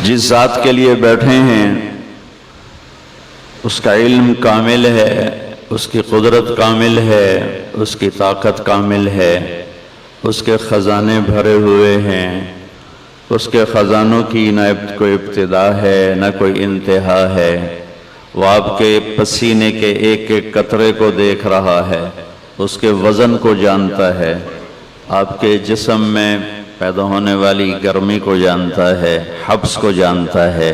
جس ذات کے لیے بیٹھے ہیں اس کا علم کامل ہے، اس کی قدرت کامل ہے، اس کی طاقت کامل ہے، اس کے خزانے بھرے ہوئے ہیں، اس کے خزانوں کی نہ کوئی ابتدا ہے نہ کوئی انتہا ہے۔ وہ آپ کے پسینے کے ایک ایک قطرے کو دیکھ رہا ہے، اس کے وزن کو جانتا ہے، آپ کے جسم میں پیدا ہونے والی گرمی کو جانتا ہے، حبس کو جانتا ہے۔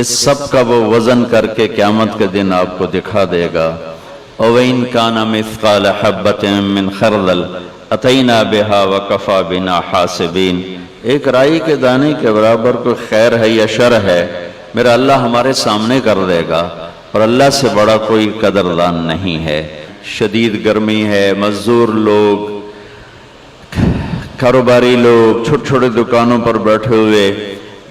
اس سب کا وہ وزن کر کے قیامت کے دن آپ کو دکھا دے گا۔ وَإِن كَانَ مِثْقَالَ حَبَّةٍ مِّنْ خَرْدَلٍ أَتَيْنَا بِهَا وَكَفَى بِنَا حَاسِبِينَ۔ ایک رائی کے دانے کے برابر کوئی خیر ہے یا شر ہے، میرا اللہ ہمارے سامنے کر دے گا، اور اللہ سے بڑا کوئی قدردان نہیں ہے۔ شدید گرمی ہے، مزدور لوگ، کاروباری لوگ چھوٹے چھوٹے دکانوں پر بیٹھے ہوئے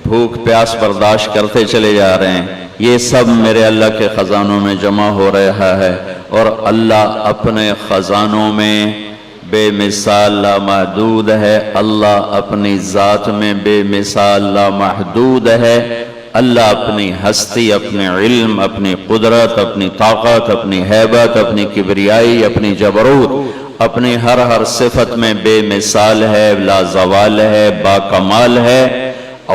بھوک پیاس برداشت کرتے چلے جا رہے ہیں، یہ سب میرے اللہ کے خزانوں میں جمع ہو رہا ہے، اور اللہ اپنے خزانوں میں بے مثال لامحدود ہے، اللہ اپنی ذات میں بے مثال لامحدود ہے۔ اللہ اپنی ہستی، اپنے علم، اپنی قدرت، اپنی طاقت، اپنی ہیبت، اپنی کبریائی، اپنی جبروت، اپنی ہر صفت میں بے مثال ہے، لا زوال ہے، با کمال ہے۔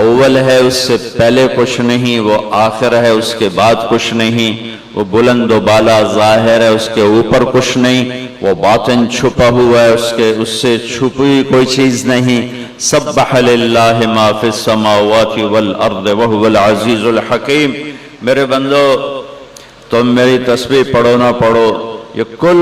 اول ہے، اس سے پہلے کچھ نہیں، وہ آخر ہے، اس کے بعد کچھ نہیں، وہ بلند و بالا ظاہر ہے، اس کے اوپر کچھ نہیں، وہ باطن چھپا ہوا ہے، اس سے چھپی کوئی چیز نہیں۔ سبح للہ ما فی السماوات والارض وہو العزیز الحکیم۔ میرے بندو، تم میری تسبیح پڑھو نہ پڑھو، یہ کل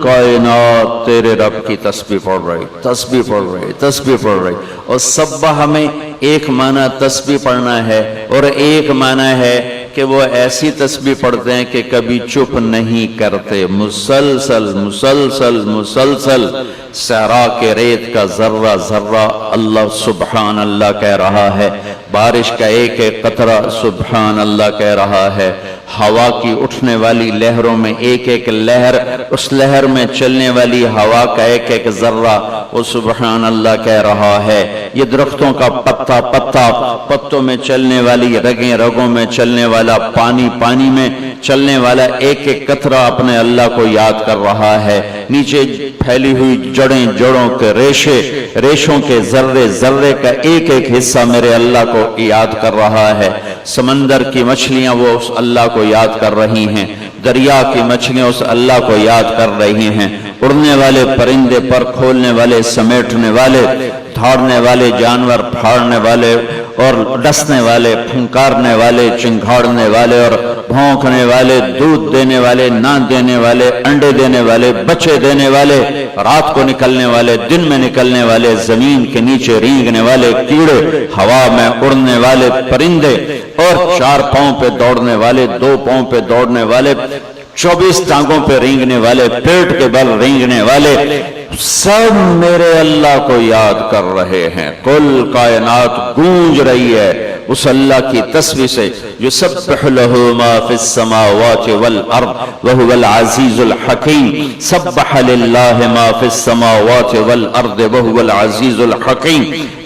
کائنات تیرے رب کی تسبیح پڑھ رہی، تسبیح پڑھ رہی، تسبیح پڑھ رہی۔ اور سبح ہمیں ایک معنی تسبیح پڑھنا ہے، اور ایک معنی ہے کہ وہ ایسی تسبیح پڑھتے ہیں کہ کبھی چپ نہیں کرتے، مسلسل مسلسل مسلسل۔ صحرا کے ریت کا ذرہ ذرہ اللہ سبحان اللہ کہہ رہا ہے، بارش کا ایک ایک قطرہ سبحان اللہ کہہ رہا ہے، ہوا کی اٹھنے والی لہروں میں ایک ایک لہر، اس لہر میں چلنے والی ہوا کا ایک ایک ذرہ وہ سبحان اللہ کہہ رہا ہے۔ یہ درختوں کا پتا پتا، پتوں میں چلنے والی رگیں، رگوں میں چلنے والا پانی، پانی میں چلنے والا ایک ایک قطرہ اپنے اللہ کو یاد کر رہا ہے۔ نیچے پھیلی ہوئی جڑیں، جڑوں کے ریشے، ریشوں کے ذرے ذرے کا ایک ایک حصہ میرے اللہ کو یاد کر رہا ہے۔ سمندر کی مچھلیاں وہ اس اللہ کو یاد کر رہی ہیں، دریا کی مچھلیاں اس اللہ کو یاد کر رہی ہیں، اڑنے والے پرندے، پر کھولنے والے، سمیٹنے والے، دھاڑنے والے جانور، پھاڑنے والے اور ڈسنے والے، پھنکارنے والے، چنگھاڑنے والے اور بھونکنے والے، دودھ دینے والے، نہ دینے والے، انڈے دینے والے، بچے دینے والے، رات کو نکلنے والے، دن میں نکلنے والے، زمین کے نیچے رینگنے والے کیڑے، ہوا میں اڑنے والے پرندے، اور 4 پاؤں پہ دوڑنے والے، 2 پاؤں پہ دوڑنے والے، 24 ٹانگوں پہ رینگنے والے، پیٹ کے بل رینگنے والے، سب میرے اللہ کو یاد کر رہے ہیں۔ کل کائنات گونج رہی ہے اس اللہ کی تسبیح سے۔ یسبح لہ ما فی السماوات والارض وہو العزیز الحکیم۔ سبح للہ ما فی السماوات والارض وہو العزیز الحکیم۔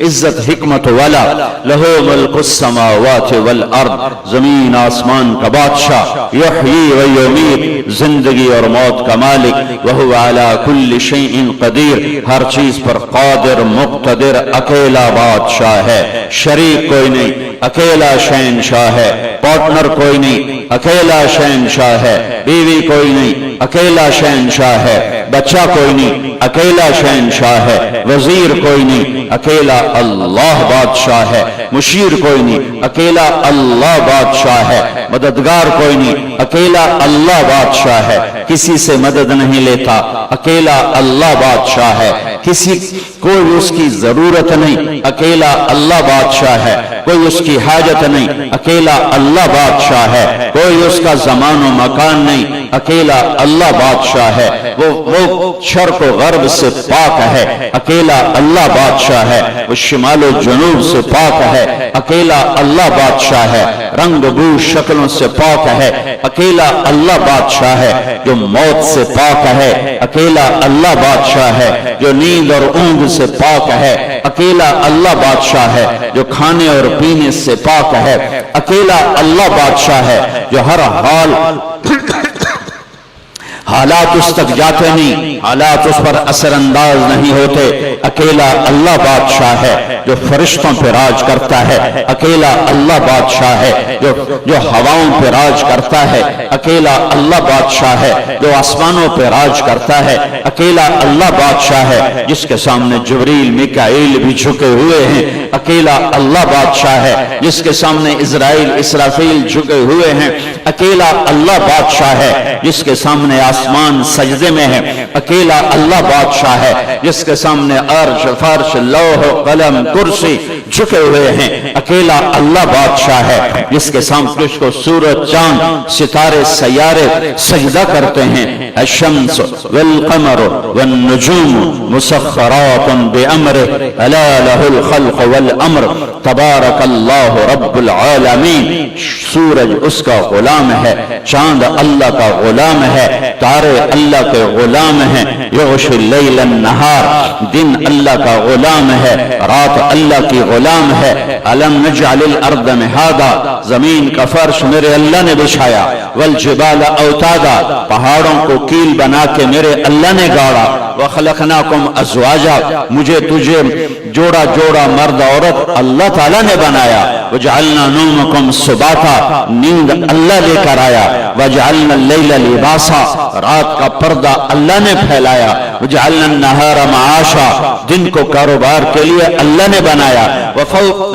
عزت حکمت والا، لہ ملک السماوات والارض، زمین آسمان کا بادشاہ، یحیی و یمیت، زندگی اور موت کا مالک، وہو علی کل شیء قدیر، ہر چیز پر قادر مقتدر، اکیلا بادشاہ ہے، شریک کوئی نہیں، اکیلا شہنشاہ ہے، پارٹنر کوئی نہیں، اکیلا شہنشاہ ہے، بیوی کوئی نہیں، اکیلا شہنشاہ ہے، بچہ کوئی نہیں، اکیلا شہنشاہ ہے، وزیر کوئی نہیں، اکیلا اللہ بادشاہ ہے، مشیر کوئی نہیں، اکیلا اللہ بادشاہ ہے، مددگار کوئی نہیں، اکیلا اللہ بادشاہ ہے، کسی سے مدد نہیں لیتا، اکیلا اللہ بادشاہ ہے، کسی کوئی اس کی ضرورت نہیں، اکیلا اللہ بادشاہ ہے، کوئی اس کی حاجت نہیں، اکیلا اللہ اللہ بادشاہ ہے، کوئی اس کا زمان و مکان نہیں، اکیلا اللہ بادشاہ ہے، وہ شرق و غرب سے پاک ہے، اکیلا اللہ بادشاہ ہے، وہ شمال و جنوب سے پاک ہے، اکیلا اللہ بادشاہ ہے، رنگ بو شکلوں سے پاک ہے، اکیلا اللہ بادشاہ ہے، جو موت سے پاک ہے، اکیلا اللہ بادشاہ ہے، جو نیند اور اونگ سے پاک ہے، اکیلا اللہ بادشاہ ہے، جو کھانے اور پینے سے پاک ہے، اکیلا اللہ بادشاہ ہے، جو ہر حالات اس تک جاتے نہیں، حالات اس پر اثر انداز نہیں ہوتے، اکیلا اللہ بادشاہ ہے، جو فرشتوں پہ راج کرتا ہے، اکیلا اللہ بادشاہ ہے، جو ہواؤں پہ راج کرتا ہے، اکیلا اللہ بادشاہ ہے، جو آسمانوں پہ راج کرتا ہے، اکیلا اللہ بادشاہ ہے، جس کے سامنے جبریل میکائیل بھی جھکے ہوئے ہیں، اکیلا اللہ بادشاہ ہے، جس کے سامنے اسرائیل اسرافیل جھکے ہوئے ہیں، اکیلا اللہ بادشاہ ہے، جس کے سامنے آسمان سجدے میں ہے، اکیلا اللہ بادشاہ ہے، جس کے سامنے عرش فرش لوح قلم کرسی جھکے ہوئے ہیں، اکیلا اللہ بادشاہ ہے، جس کے سامنے اس کو سورج چاند ستارے سیارے سجدہ کرتے ہیں، الشمس والقمر والنجوم مسخرات بأمره الا له الخلق والامر تبارک اللہ رب العالمین۔ سورج اس کا غلام ہے، چاند اللہ کا غلام ہے، تارے اللہ کے غلام ہیں، یغشی اللیل النہار، دن اللہ کا غلام ہے، رات اللہ کی غلام ہے، الم نجعل الارض مہادا، زمین کا فرش میرے اللہ نے بچھایا، والجبال اوتادا، پہاڑوں کو کیل بنا کے میرے اللہ نے گاڑا، وخلقناکم ازواجا، مجھے تجھے جوڑا جوڑا مرد عورت اللہ تعالیٰ نے بنایا، وجعلنا نومکم سباتا، نیند اللہ لے کر آیا، وجعلنا اللیل لباسا، رات کا پردہ اللہ نے پھیلایا، وجعلنا النہار معاشا، دن کو کاروبار کے لیے اللہ نے بنایا،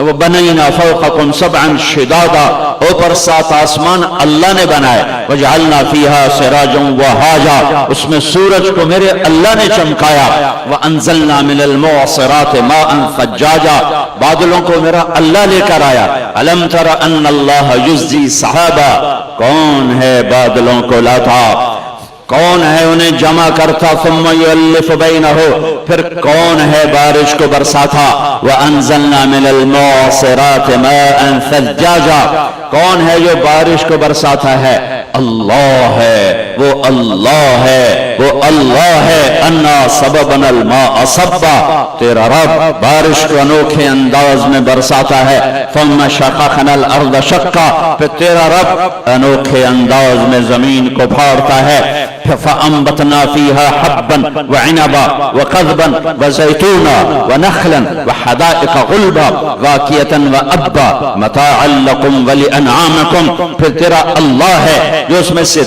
وبنینا فوقکم سبعا شدادا، اوپر 7 آسمان اللہ نے بنائے، وجعلنا فیہا سراجا وہاجا، اس میں سورج کو میرے اللہ نے چمکایا، وانزلنا من المعصرات ماء ثجاجا، بادلوں کو میرا اللہ لے کر آیا، الم تر ان اللہ یزجی صحابہ، کون ہے بادلوں کو لاتا، کون ہے انہیں جمع کرتا، ثم یؤلف بینہ، پھر کون ہے بارش کو برساتا، وانزلنا من المعصرات ماء ثجاجا، کون ہے جو بارش کو برساتا ہے، اللہ ہے، وہ اللہ ہے، وہ اللہ ہے، انا سببنا الماء صبا، تیرا رب بارش کو انوکھے انداز میں برساتا ہے، ثم شققنا الارض شقا، پھر تیرا رب انوکھے انداز میں زمین کو پھاڑتا ہے، فأنبتنا فيها حبا وعنبا وقضبا وزيتونا ونخلا وحدائق غلبا واكية وأبا متاعا لكم ولأنعامكم، پھر تیرا اللہ ہے جو اس میں سے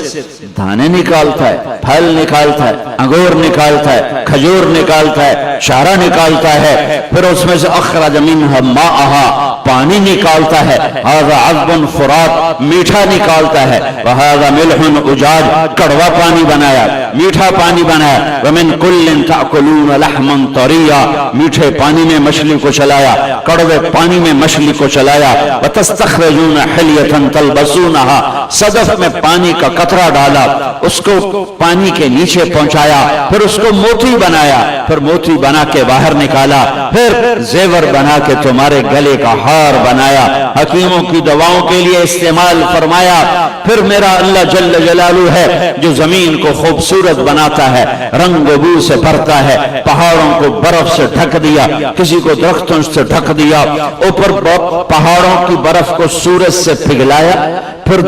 دانے نکالتا ہے، پھل نکالتا ہے، انگور نکالتا ہے، کھجور نکالتا ہے، چارہ نکالتا ہے، پھر اس میں سے اخرج منها ماءها، پانی نکالتا ہے، هذا عذب فرات، میٹھا نکالتا ہے، وهذا ملح اجاج، کڑوا پانی بنایا، میٹھا پانی بنایا، ومن كل تأكلون لحما طريا، میٹھے پانی میں مچھلی کو چلایا، کڑوے پانی میں مچھلی کو چلایا، وتستخرجون حلیة تلبسونها، صدف میں پانی کا قطرہ ڈالا، اس کو پانی کے نیچے پہنچایا، پھر اس کو موتی بنایا، پھر موتی بنا کے باہر نکالا، پھر زیور بنا کے تمہارے گلے کا ہار بنایا، حکیموں کی دواؤں کے لیے استعمال فرمایا، پھر میرا اللہ جل جلالہ ہے جو زمین کو خوبصورت بناتا ہے، رنگ و بو سے بھرتا ہے، پہاڑوں کو برف سے ڈھک دیا، کسی کو درختوں سے ڈھک دیا، اوپر پہاڑوں کی برف کو سورج سے پگھلایا، پھر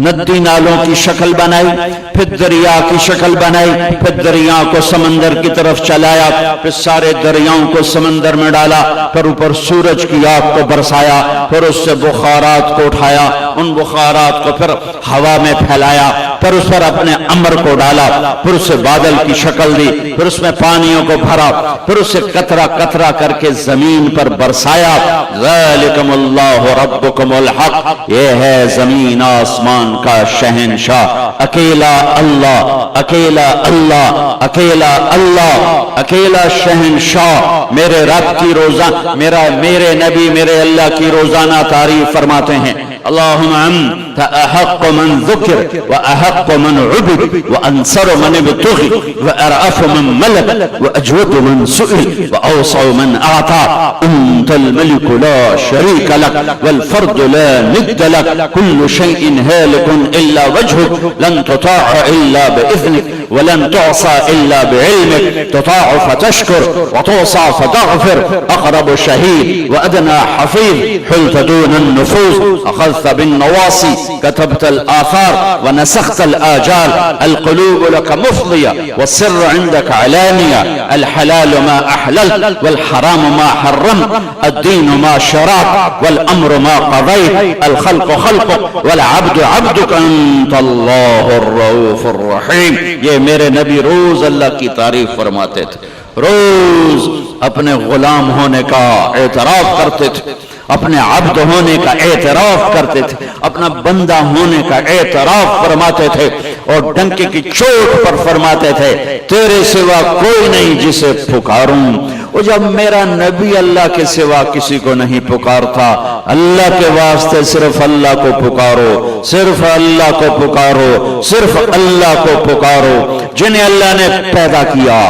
ندی نالوں کی شکل بنائی، پھر دریا کی شکل بنائی، پھر دریا کو سمندر کی طرف چلایا، پھر سارے دریاؤں کو سمندر میں ڈالا، پھر اوپر سورج کی آگ کو برسایا، پھر اس سے بخارات کو اٹھایا، ان بخارات کو پھر ہوا میں پھیلایا، پھر اس پر اپنے امر کو ڈالا، پھر اس سے بادل کی شکل دی، پھر اس میں پانیوں کو بھرا، پھر اسے قطرہ قطرہ کر کے زمین پر برسایا، ذالکم اللہ ربکم الحق، یہ ہے زمین آسمان کا شہنشاہ، اکیلا اللہ، اکیلا اللہ، اکیلا اللہ، اکیلا شہنشاہ۔ میرے رب کی روزانہ، میرے نبی میرے اللہ کی روزانہ تعریف فرماتے ہیں، اللهم انت احق من ذكر واحق من عبد وانصر من ابتغي وارأف من ملك واجود من سئل واوسع من اعطى. انت الملك لا شريك لك والفرد لا ند لك. كل شيء هالك الا وجهك. لن تطاع الا باذنك ولن تعصى الا بعلمك. تطاع فتشكر وتعصى فتغفر. اقرب شهيد وادنى حفيظ. حلت دون النفوذ اخذت بالنواصي. كتبت الاثار ونسخت الاجال. القلوب لك مفضيه والسر عندك علانيه. الحلال ما احللت والحرام ما حرمت. الدين ما شرعت والامر ما قضيت. الخلق خلقك والعبد عبدك. انت اللہ الرؤوف الرحیم. یہ میرے نبی روز اللہ کی تعریف فرماتے تھے، روز اپنے غلام ہونے کا اعتراف کرتے تھے، اپنے عبد ہونے کا اعتراف کرتے تھے، اپنا بندہ ہونے کا اعتراف فرماتے تھے، اور ڈنکے کی چوٹ پر فرماتے تھے تیرے سوا کوئی نہیں جسے پکاروں. اور جب میرا نبی اللہ کے سوا کسی کو نہیں پکارتا، اللہ کے واسطے صرف اللہ کو پکارو، صرف اللہ کو پکارو، صرف اللہ کو پکارو. جنہیں اللہ نے پیدا کیا،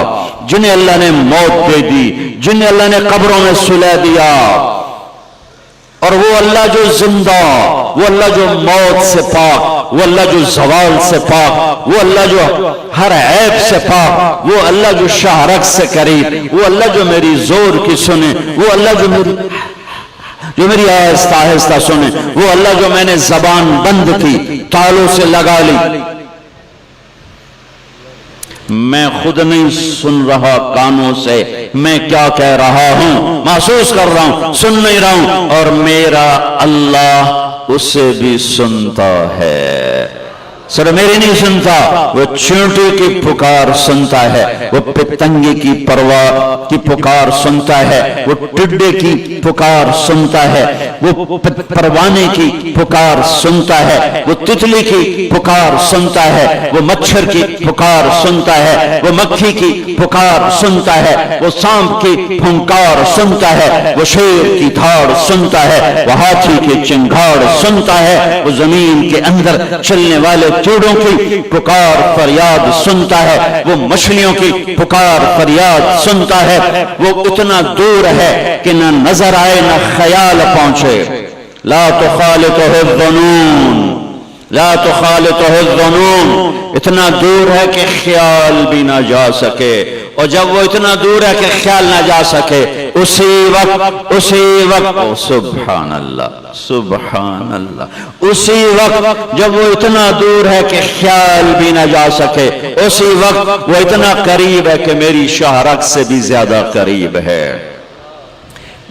جنہیں اللہ نے موت دے دی، جنہیں اللہ نے قبروں میں سلا دیا، اور وہ اللہ جو زندہ، وہ اللہ جو موت سے پاک، وہ اللہ جو زوال سے پاک، وہ اللہ جو ہر عیب سے پاک، وہ اللہ جو شہرک سے قریب، وہ اللہ جو میری زور کی سنے، وہ اللہ جو میری آہستہ آہستہ سنے، وہ اللہ جو میں نے زبان بند کی، تالوں سے لگا لی، میں خود نہیں سن رہا کانوں سے میں کیا کہہ رہا ہوں، محسوس کر رہا ہوں، سن نہیں رہا ہوں، اور میرا اللہ اسے بھی سنتا ہے. صرف میری نہیں سنتا، وہ چونٹی کی پکار سنتا ہے، وہ پتنگی کی پرواہ کی پکار سنتا ہے، وہ ٹڈے کی پکار سنتا ہے، وہ پروانے کی پکار سنتا ہے، وہ تتلی کی پکار سنتا ہے، وہ مچھر کی پکار سنتا ہے، وہ مکھی کی پکار سنتا ہے، وہ سانپ کی پھنکار سنتا ہے، وہ شیر کی دھاڑ سنتا ہے، وہ ہاتھی کی چنگھاڑ سنتا ہے، وہ زمین کے اندر چلنے والے چوڑوں کی پکار فریاد سنتا ہے، وہ مچھلیوں کی پکار فریاد سنتا ہے. وہ اتنا دور ہے کہ نہ نظر آئے نہ خیال پہنچے. لا تخالطہ الظنون، لا تخالطہ الظنون، اتنا دور ہے کہ خیال بھی نہ جا سکے. اور جب وہ اتنا دور ہے کہ خیال نہ جا سکے، اسی وقت سبحان اللہ سبحان اللہ، اسی وقت جب وہ اتنا دور ہے کہ خیال بھی نہ جا سکے، اسی وقت وہ اتنا قریب ہے کہ میری شہرک سے بھی زیادہ قریب ہے،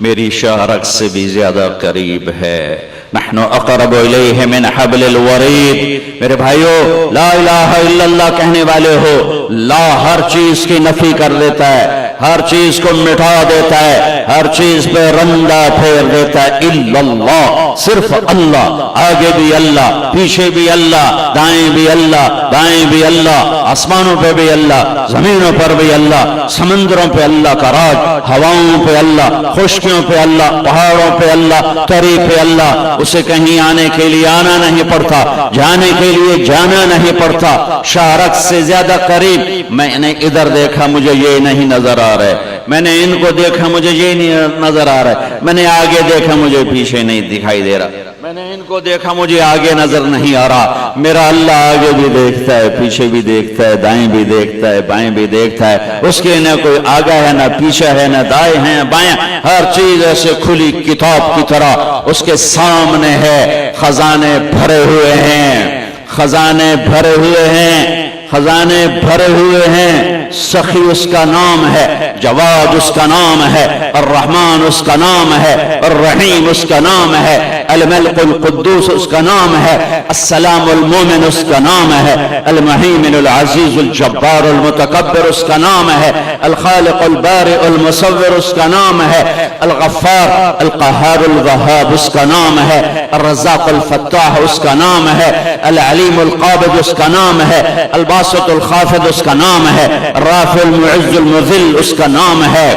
میری شہرک سے بھی زیادہ قریب ہے. نحن اقرب الیہ من حبل الورید. میرے بھائیو، لا الہ الا اللہ کہنے والے ہو، لا ہر چیز کی نفی کر دیتا ہے، ہر چیز کو مٹا دیتا ہے، ہر چیز پہ رندہ پھیر دیتا ہے. الا اللہ، صرف اللہ، آگے بھی اللہ، پیچھے بھی اللہ، دائیں بھی اللہ، بائیں بھی اللہ، آسمانوں پہ بھی اللہ، زمینوں پر بھی اللہ، سمندروں پہ اللہ کا راج، ہواؤں پہ اللہ، خشکیوں پہ اللہ، پہاڑوں پہ اللہ، تری پہ اللہ. اسے کہیں آنے کے لیے آنا نہیں پڑتا، جانے کے لیے جانا نہیں پڑتا. شہرک سے زیادہ قریب. میں نے ادھر دیکھا مجھے یہ نہیں نظر آ رہا ہے، میں نے ان کو دیکھا مجھے یہ نہیں نظر آ رہا ہے، میں نے آگے دیکھا مجھے پیچھے نہیں دکھائی دے رہا، میں نے ان کو دیکھا مجھے آگے نظر نہیں آ رہا. میرا اللہ آگے بھی دیکھتا ہے، پیچھے بھی دیکھتا ہے، دائیں بھی دیکھتا ہے، بائیں بھی دیکھتا ہے. اس کے نہ کوئی آگا ہے، نہ پیچھے ہے، نہ دائیں ہیں بائیں، ہر چیز ایسے کھلی کتاب کی طرح اس کے سامنے ہے. خزانے بھرے ہوئے ہیں، خزانے بھرے ہوئے ہیں، خزانے بھرے ہوئے ہیں. سخی اس کا نام ہے، جواد اس کا نام ہے، الرحمن اس کا نام ہے، الرحیم اس کا نام ہے، الملک القدوس اس کا نام ہے، السلام المومن اس کا نام ہے، المہیمن العزیز الجبار المتکبر اس کا نام ہے، الخالق البارئ المصور اس کا نام ہے، الغفار القہار الوہاب اس کا نام ہے، الرزاق الفتاح اس کا نام ہے، العلیم القابض اس کا نام ہے، الباسط الخافض اس کا نام ہے، الرافع المعز المذل اس کا نام ہے،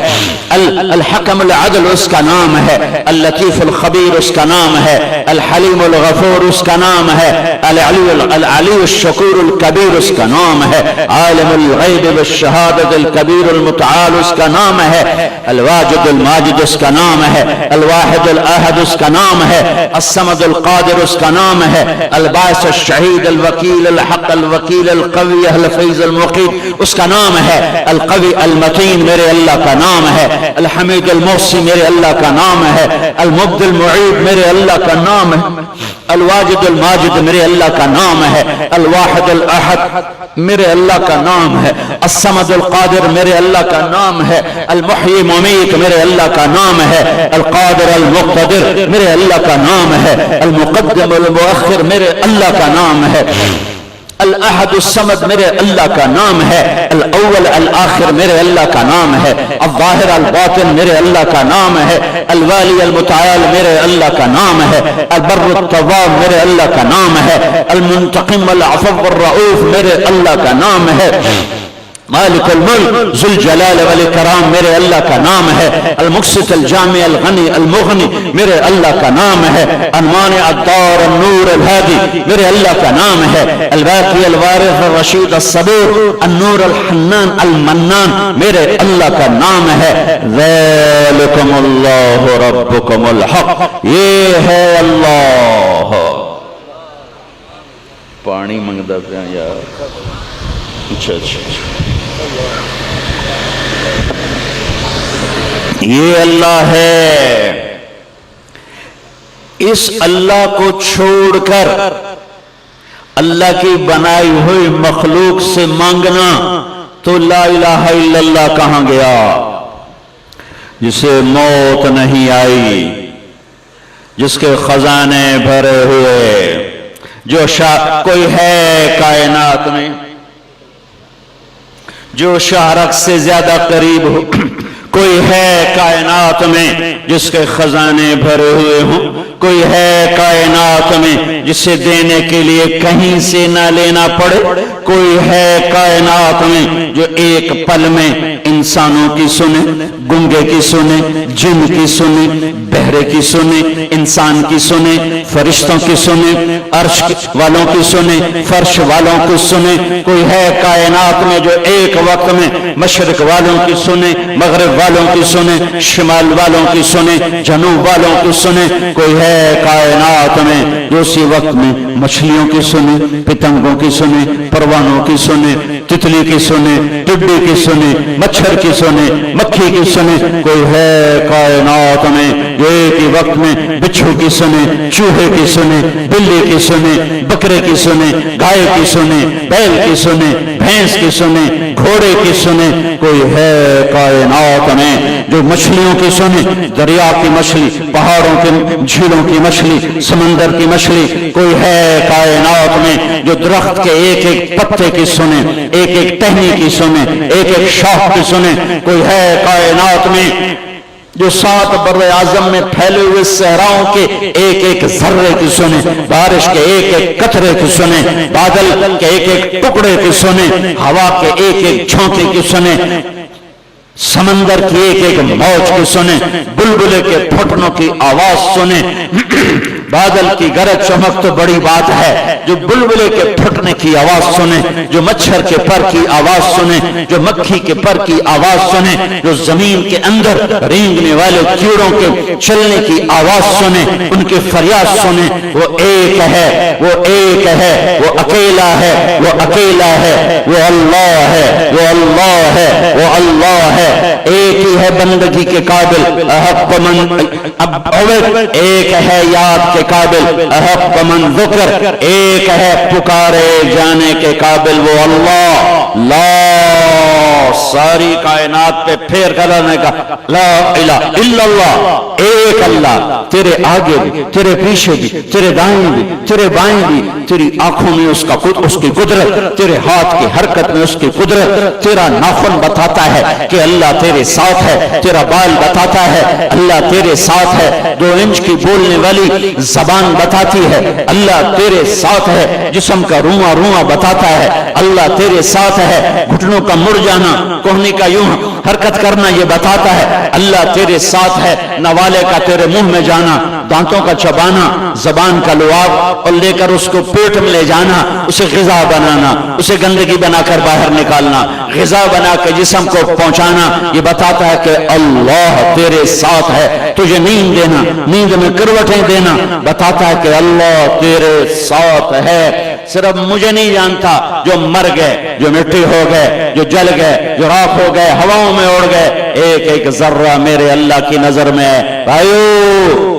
الحکم العدل اس کا نام ہے، اللطیف الخبیر اس کا نام ہے, الحلیم الغفور اس کا نام ہے, العلی الشکور الکبیر اس کا نام ہے, عالم الغیب والشہادت الکبیر المتعال اس کا نام ہے, الواجد الماجد اس کا نام ہے, الواحد الاحد اس کا نام ہے, الصمد القادر اس کا نام ہے, الباعث الشہید الوکیل الحق الوکیل القوی الحفیظ المقیت اس کا نام ہے, القوی المتین میرے اللہ کا نام ہے, الحمید المحصی میرے اللہ کا نام ہے, المبدی المعید میرے اللہ کا نام ہے, الواجد الماجد میرے اللہ کا نام ہے, الواحد الاحد میرے اللہ کا نام ہے, الصمد القادر میرے اللہ کا نام ہے, المحیی ممیت میرے اللہ کا نام ہے, القادر المقتدر میرے اللہ کا نام ہے, المقدم المؤخر میرے اللہ کا نام ہے, الاحد الصمد میرے اللہ کا نام ہے, الاول الآخر میرے اللہ کا نام ہے, الظاہر الباطن میرے اللہ کا نام ہے, الوالی المتعال میرے اللہ کا نام ہے, البر التواب میرے اللہ کا نام ہے, المنتقم العفو الرؤوف میرے اللہ کا نام ہے, مالک الملک ذو الجلال والاکرام میرے اللہ کا نام ہے, المقسط الجامع الغنی المغنی میرے اللہ کا نام ہے, المانع الدار النور الہادی میرے اللہ کا نام ہے, الباقی الوارث الرشید الصبور النور الحنان المنان میرے اللہ کا نام ہے, ذالکم اللہ ربکم الحق یہ ہے اللہ. پانی منگدا پیا یار. اچھا یہ اللہ ہے. اس اللہ کو چھوڑ کر اللہ کی بنائی ہوئی مخلوق سے مانگنا تو لا الہ الا اللہ کہاں گیا. جسے موت نہیں آئی, جس کے خزانے بھرے ہوئے, جو کوئی ہے کائنات میں جو شاہرخ سے زیادہ قریب ہو, کوئی ہے کائنات میں جس کے خزانے بھرے ہوئے ہوں, کوئی ہے کائنات میں جسے دینے کے لیے کہیں سے نہ لینا پڑے, کوئی ہے کائنات میں جو ایک پل میں انسانوں کی سنے, گنگے کی سنے, جن کی سنے, بہرے کی سنے, انسان کی سنے, فرشتوں کی سنے, عرش والوں کی سنے, فرش والوں کی سنے. کوئی ہے کائنات میں جو ایک وقت میں مشرق والوں کی سنے, مغرب والوں کی سنے, شمال والوں کی سنے, جنوب والوں کی سنے. کوئی ہے کائنات میں جو اسی وقت میں مچھلیوں کی سنے, پتنگوں کی سنے, پروانوں کی سنے, تتلی کی سنے, ٹڈی کی سنے, مچھر کی سنے, مکھی کی سنے. کوئی ہے کائنات میں جو ایک ہی وقت میں بچھو کی سنے, چوہے کی سنے, بلی کی سنے, بکرے کی سنے, گائے کی سنے, بیل کی سنے, بھینس کی سنے, گھوڑے کی سنے. کوئی ہے کائنات میں جو مچھلیوں کی سنے, دریا کی مچھلی, پہاڑوں کی جھیلوں کی مچھلی, سمندر کی مچھلی. کوئی ہے کائنات میں جو درخت کے ایک ایک پتے کی سنے, ایک ایک ٹہنی کی سنے, ایک ایک شاخ کی سنے. کوئی ہے کائنات میں جو 7 بر اعظم میں پھیلے ہوئے صحراؤں کے ایک ایک ذرے کی سنے, بارش کے ایک ایک قطرے کی سنے, بادل کے ایک ایک ٹکڑے کی سنے, ہوا کے ایک ایک جھونکے کی سنے, سمندر کی ایک ایک موج کی سنے, بلبلے کے پھٹنوں کی آواز سنے. بادل کی گرج چمک تو بڑی بات ہے, جو بلبلے کے پھٹنے کی آواز سنے, جو مچھر کے پر کی آواز سنے, جو مکھی کے پر کی آواز سنے, جو زمین کے اندر رینگنے والے کیڑوں کے چلنے کی آواز سنے, ان کے فریاد سنے. وہ ایک ہے, وہ ایک ہے, وہ اکیلا ہے, وہ اکیلا ہے, وہ اللہ ہے, وہ اللہ ہے, وہ اللہ ہے. ایک ہی ہے بندگی کے قابل, احق من ایک ہے یاد کے قابل, احق من ذکر ایک ہے پکارے جانے کے قابل, وہ اللہ. لا ساری کائنات پہ پھیر کرنے کا لا الہ الا اللہ, ایک اللہ. تیرے آگے بھی, تیرے پیچھے بھی, تیرے دائیں بھی, تیرے بائیں بھی, تیری آنکھوں میں اس کی قدرت, تیرے ہاتھ کی حرکت میں اس کی قدرت. تیرا ناخن بتاتا ہے کہ اللہ تیرے ساتھ ہے, تیرا بال بتاتا ہے اللہ تیرے ساتھ ہے, 2 انچ کی بولنے والی زبان بتاتی ہے اللہ تیرے ساتھ ہے, جسم کا رواں بتاتا ہے اللہ تیرے ساتھ ہے, گھٹنوں کا مڑ جانا, کوہنی کا یوں حرکت کرنا یہ بتاتا ہے اللہ تیرے ساتھ ہے. نوالے کا تیرے منہ میں جانا، دانتوں کا چبانا، زبان کا لعاب اور لے کر اس کو پیٹ میں لے جانا، اسے غذا بنانا، اسے گندگی بنا کر باہر نکالنا، غذا بنا کے جسم کو پہنچانا، یہ بتاتا ہے کہ اللہ تیرے ساتھ ہے. تجھے نیند دینا، نیند میں کروٹیں دینا، بتاتا ہے کہ اللہ تیرے ساتھ ہے. صرف مجھے نہیں جانتا، جو مر گئے، جو مٹی ہو گئے، جو جل گئے، جو راکھ ہو گئے، ہواؤں میں اڑ گئے، ایک ایک ذرہ میرے اللہ کی نظر میں ہے. بھائیو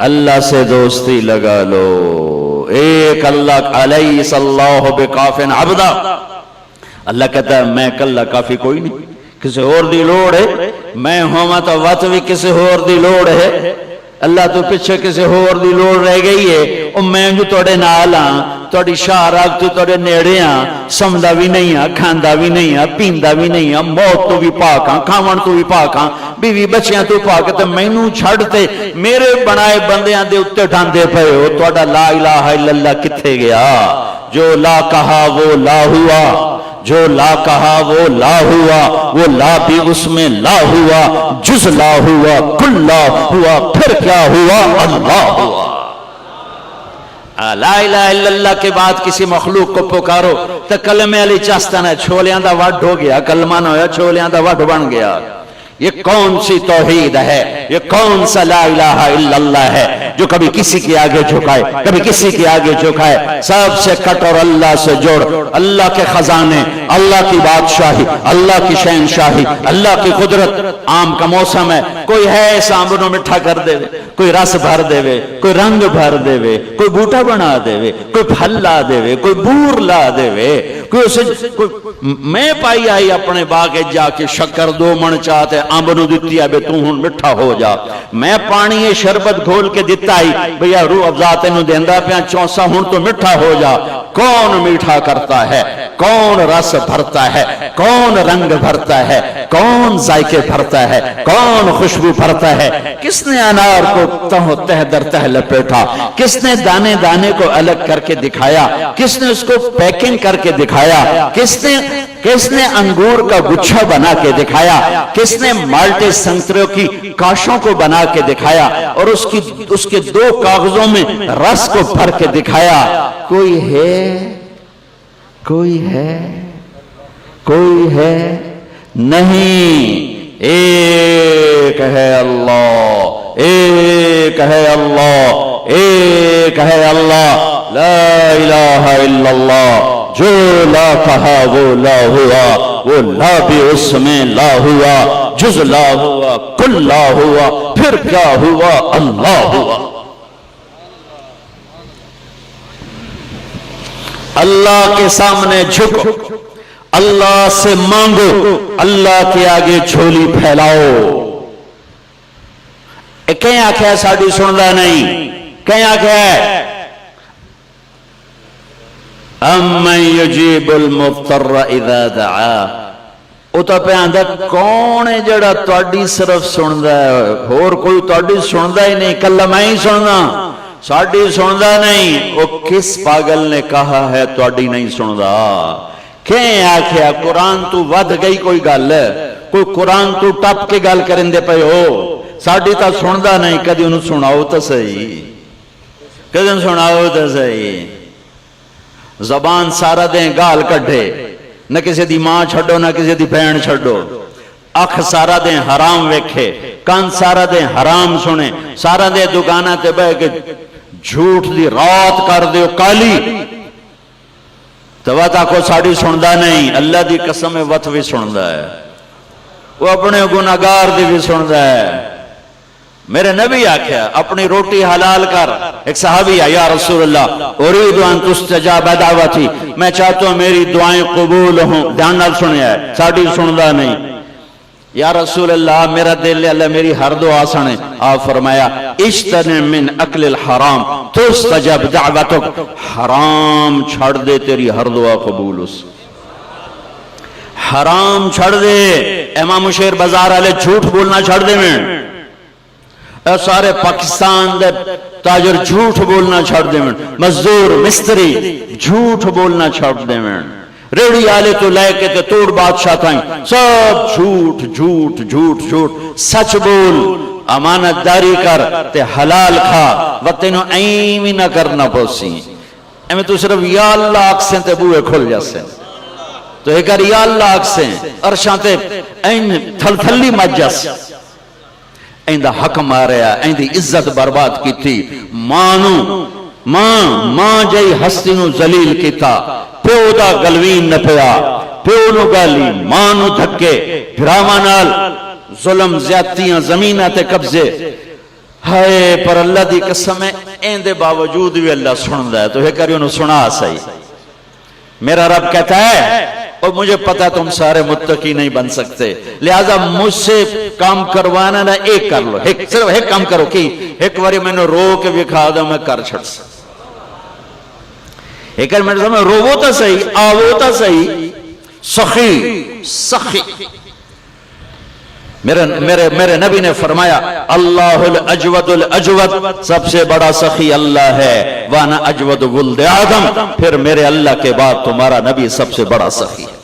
اللہ سے دوستی لگا لو. ایک اللہ علیہ اللہ بکاف عبدا. اللہ کہتا ہے میں کلا کافی کوئی نہیں، کسی اور دی لوڑ ہے. میں ہوں تو وقت بھی کسی اور دی لوڑ ہے. اللہ تو پیچھے کسی اور دی لوڑ رہ گئی ہے. اور میں جو توڑے نال ہاں، توڑی شاہ راگ تو توڑے نیڑے ہاں، سمدہ بھی نہیں ہاں، کھاندہ بھی نہیں ہاں، پیندہ بھی نہیں ہاں، موت تو بھی پاک ہاں، کھاون تو بھی پاک ہاں، بیوی بچیاں تو پاک ہاں. تو مینوں چھڑتے میرے بنائے بندیاں دے اتے ڈھاندے پے ہو. توڑا لا الہ الا اللہ کتھے گیا؟ جو لا کہا وہ لا ہوا، جو لا کہا وہ لا ہوا، وہ لا بھی اس میں لا ہوا، جز لا ہوا، کل لا ہوا، پھر کیا ہوا؟ اللہ ہوا. لا الہ الا اللہ کے بعد کسی مخلوق کو پکارو تو کلمے علی چاستان ہے، چھولیاں دا وڈ ہو گیا، کلمہ نہ ہویا چھولیاں دا وڈ بن گیا. یہ کون سی توحید ہے؟ یہ کون سا لا الہ الا اللہ ہے جو کبھی کسی کے آگے جھکائے، کبھی کسی کے آگے جھکائے؟ سب سے کٹ اور اللہ سے جوڑ. اللہ کے خزانے، اللہ کی بادشاہی، اللہ کی شہنشاہی، اللہ کی قدرت. آم کا موسم ہے، کوئی ہے ایسا آمبنوں مٹھا کر دے وے، کوئی رس بھر دے وے، کوئی رنگ بھر دے وے، کوئی بوٹا بنا دے وے، کوئی پھل لا دے وے، کوئی بور لا دے وے، کوئی اسے میں پائی آئی اپنے باغ جا کے شکر 2 من چاہتے آمبنوں دیتی ہے بے تو ہن مٹھا ہو جا. میں پانی شربت گھول کے دیتا ہی بھیا روح افزاتے نو دیندہ پیا چونسا ہن تو مٹھا ہو جا. کون میٹھا کرتا ہے؟ کون رس بھرتا ہے؟ کون رنگ بھرتا ہے؟ کون ذائقے بھرتا ہے؟ کون خوشبو بھرتا ہے؟ کس نے انار کو تہ در تہ لپیٹا؟ کس نے دانے دانے کو الگ کر کے دکھایا؟ کس نے اس کو پیکنگ کر کے دکھایا؟ کس نے انگور کا گچھا بنا کے دکھایا؟ کس نے مالٹے سنتروں کی کاشوں کو بنا کے دکھایا اور اس کے 2 کاغذوں میں رس کو بھر کے دکھایا؟ کوئی ہے؟ کوئی ہے؟ کوئی ہے؟ نہیں. ایک ہے اللہ، ایک ہے اللہ، ایک ہے اللہ. لا الہ الا اللہ. جو لا کہا وہ لا ہوا، وہ لا بھی اس میں لا ہوا، جز لا ہوا، کل لا ہوا، پھر کیا ہوا؟ اللہ ہوا. اللہ کے سامنے جھکو، اللہ سے مانگو، اللہ کے آگے جھولی پھیلاؤ. کہیں آنکھیں ساڑھی سندا نہیں، کہیں آنکھیں امن یجیب المضطر اذا دعا. او تو پہ آندھا کون ہے جڑا تواڈی صرف سندا ہے، اور کوئی تواڈی سندا ہی نہیں، کلا میں ہی سننا، ساڈی سندا نہیں. او کس پاگل نے کہا ہے تواڈی نہیں سندا؟ کہیں آکھیا قرآن تو ود گئی کوئی گل، کوئی قرآن تو ٹپ کے گل کرندے پے ہو، ساڈی تا سندا نہیں. کدی انہوں سناؤ تو صحیح، کدی انہوں سناؤ تو صحیح. زبان سارا دیں گال کڈھے، نہ کسی دی ماں چھڑو نہ کسی دی بہن چھڑو. اکھ سارا دیں حرام ویکھے، کان سارا دیں حرام سنے، سارا دیں دکانہ تے بہ کے جھوٹ دی رات کر دیو کالی. تو وطا کو ساڑی سندا نہیں. اللہ دی قسم وط بھی سندا ہے، وہ اپنے گناہگار دی بھی سندا ہے. میرے نبی آکھیا اپنی روٹی حلال کر. ایک صحابی ہے، یا رسول اللہ اريد ان تستجاب دعوتی، میں چاہتا ہوں میری دعائیں قبول ہوں. دھیان نال سنیا ہے، ساڑی سندا نہیں. یا رسول اللہ میرا دل اللہ میری ہر دعا سنے. آپ فرمایا اجتنب من اکل الحرام تستجب دعوتک. حرام چھڑ دے تیری ہر دعا قبول اس. حرام چھڑ دے. امام شیر بازار والے جھوٹ بولنا چھڑ دے. میں سارے پاکستان دے تاجر جھوٹ بولنا چھڑ دے. مزدور مستری جھوٹ بولنا چھڑ دے. ریڑی آلے تو لے کے تے توڑ بادشاہ تھائیں سب جھوٹ جھوٹ جھوٹ جھوٹ، سچ بول، امانت داری کر تے حلال کھا، و تینوں ایمی نہ کرنا پوسی ایمیں تو صرف یا اللہ آکسیں تے بوئے کھل جاسیں، تو ایک کر یا اللہ آکسیں ارشاں تے این تھل تھلی مجس این دا حق ماریا، این دی عزت برباد کی تھی، ماں جائی ہستی نو ذلیل کیتا، پیو دا گلوین نہ پیا، پیو نو گالی، ماں نو دھکے، بھراواں نال ظلم زیادتیاں زمینہ تے قبضے، ہائے پر اللہ دی قسم ہے این دے باوجود بھی اللہ سن دا ہے، تو ہے کری انہوں سنا صحیح۔ میرا رب کہتا ہے اور مجھے پتا تم سارے متقی نہیں بن سکتے، لہذا مجھ سے کام کروانا نہ ایک کر لو، صرف ایک کام کرو کی ایک باری میں نے رو کے بھی کھا دا میں کر چھڑ سکتا، ایک بار میں نے روو تا صحیح، آوو تا صحیح، سخی سخی۔ میرے نبی نے فرمایا اللہ الاجود الاجود، سب سے بڑا سخی اللہ ہے، وانا اجود ولد آدم، پھر میرے اللہ کے بعد تمہارا نبی سب سے بڑا سخی ہے۔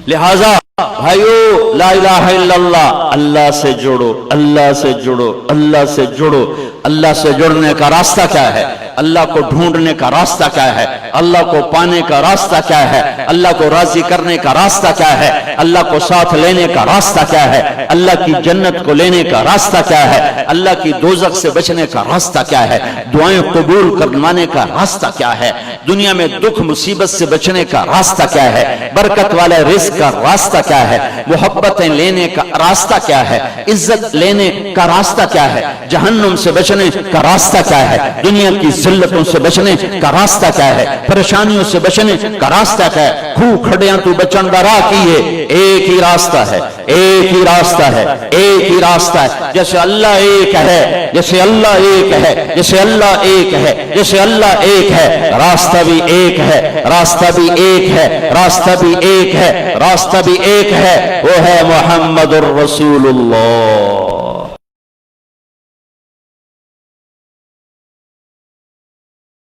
لہذا بھائیو لا الہ الا اللہ، اللہ سے جڑو، اللہ سے جڑو، اللہ سے جڑو۔ اللہ سے جڑنے کا راستہ کیا ہے؟ اللہ کو ڈھونڈنے کا راستہ کیا ہے؟ اللہ کو پانے کا راستہ کیا ہے؟ اللہ کو راضی کرنے کا راستہ کیا ہے؟ اللہ کو ساتھ لینے کا راستہ کیا ہے؟ اللہ کی جنت کو لینے کا راستہ کیا ہے؟ اللہ کی دوزخ سے بچنے کا راستہ کیا ہے؟ دعائیں قبول کروانے کا راستہ کیا ہے؟ دنیا میں دکھ مصیبت سے بچنے کا راستہ کیا ہے؟ برکت والے رزق کا راستہ کیا ہے؟ محبتیں لینے کا راستہ کیا ہے؟ عزت لینے کا راستہ کیا ہے؟ جہنم سے بچنے کا راستہ کیا ہے؟ دنیا کی ذلتوں سے بچنے کا راستہ کیا ہے؟ پریشانیوں سے بچنے کا راستہ کیا ہے؟ کھو کھڑیاں تو بچن دا راہ کیے، ایک ہی راستہ ہے، ایک ہی راستہ ہے، ایک ہی راستہ ہے۔ جیسے اللہ ایک ہے، جیسے اللہ ایک ہے، جیسے اللہ ایک ہے، جیسے اللہ ایک ہے، راستہ بھی ایک ہے، راستہ بھی ایک ہے، راستہ بھی ایک ہے، راستہ بھی ایک ہے، وہ ہے محمد الرسول اللہ۔